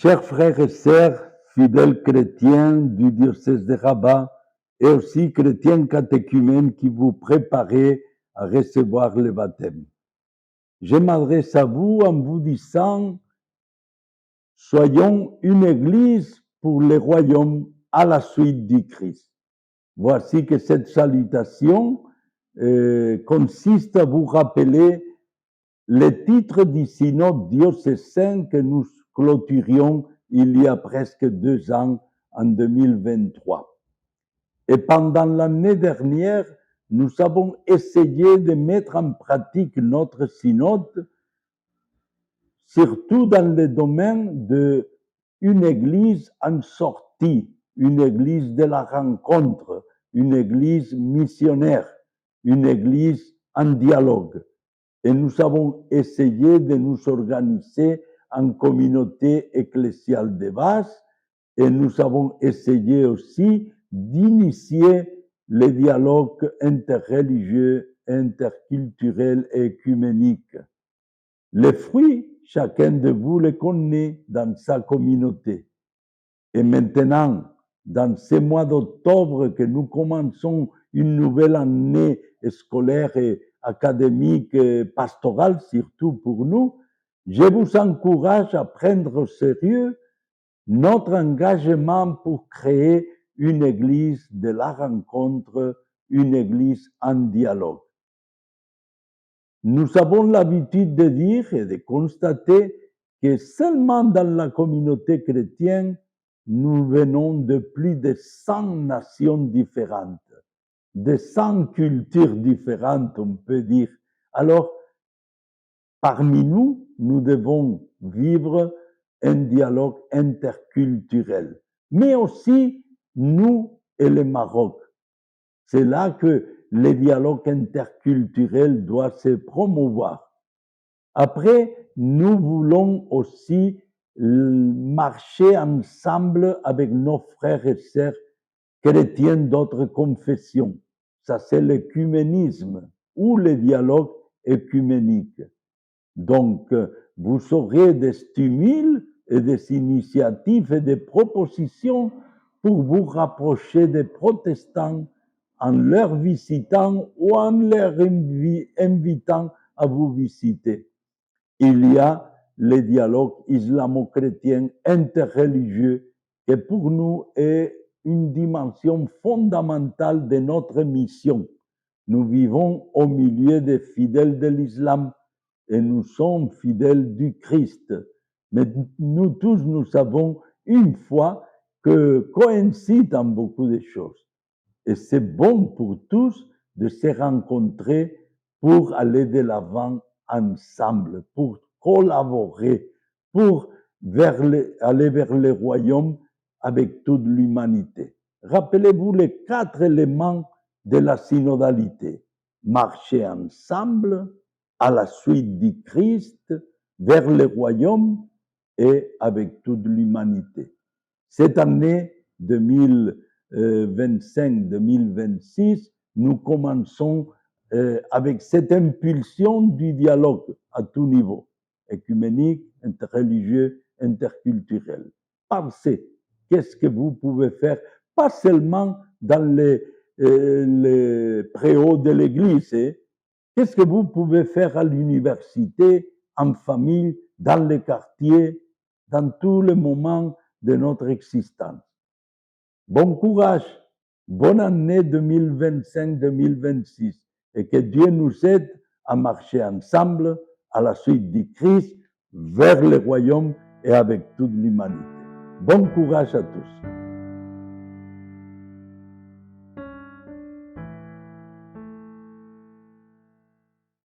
Chers frères et sœurs, fidèles chrétiens du diocèse de Rabat et aussi chrétiens catéchumènes qui vous préparez à recevoir le baptême. Je m'adresse à vous en vous disant, soyons une église pour le royaume à la suite du Christ. Voici que cette salutation consiste à vous rappeler le titre du synode diocésain que nous clôturions il y a presque 2 ans, en 2023. Et pendant l'année dernière, nous avons essayé de mettre en pratique notre synode, surtout dans le domaine d'une église en sortie, une église de la rencontre, une église missionnaire, une église en dialogue. Et nous avons essayé de nous organiser en communauté ecclésiale de base et nous avons essayé aussi d'initier les dialogues interreligieux, interculturels et œcuméniques. Les fruits, chacun de vous les connaît dans sa communauté. Et maintenant, dans ce mois d'octobre que nous commençons une nouvelle année scolaire et académique et pastorale, surtout pour nous, je vous encourage à prendre au sérieux notre engagement pour créer une église de la rencontre, une église en dialogue. Nous avons l'habitude de dire et de constater que seulement dans la communauté chrétienne, nous venons de plus de 100 nations différentes, de 100 cultures différentes, on peut dire. Alors, parmi nous, nous devons vivre un dialogue interculturel, mais aussi nous et le Maroc. C'est là que le dialogue interculturel doit se promouvoir. Après, nous voulons aussi marcher ensemble avec nos frères et sœurs chrétiens d'autres confessions. Ça, c'est l'œcuménisme ou le dialogue œcuménique. Donc, vous aurez des stimules et des initiatives et des propositions pour vous rapprocher des protestants en leur visitant ou en leur invitant à vous visiter. Il y a le dialogue islamo-chrétien interreligieux qui pour nous est une dimension fondamentale de notre mission. Nous vivons au milieu des fidèles de l'islam et nous sommes fidèles du Christ. Mais nous tous, nous savons une foi que coïncide en beaucoup de choses. Et c'est bon pour tous de se rencontrer pour aller de l'avant ensemble, pour collaborer, pour aller vers le royaume avec toute l'humanité. Rappelez-vous les 4 éléments de la synodalité. Marcher ensemble à la suite du Christ, vers le royaume et avec toute l'humanité. Cette année 2025-2026, nous commençons avec cette impulsion du dialogue à tout niveau, œcuménique, interreligieux, interculturel. Pensez, qu'est-ce que vous pouvez faire, pas seulement dans les préaux de l'Église, qu'est-ce que vous pouvez faire à l'université, en famille, dans les quartiers, dans tous les moments de notre existence. Bon courage, bonne année 2025-2026 et que Dieu nous aide à marcher ensemble à la suite du Christ vers le royaume et avec toute l'humanité. Bon courage à tous.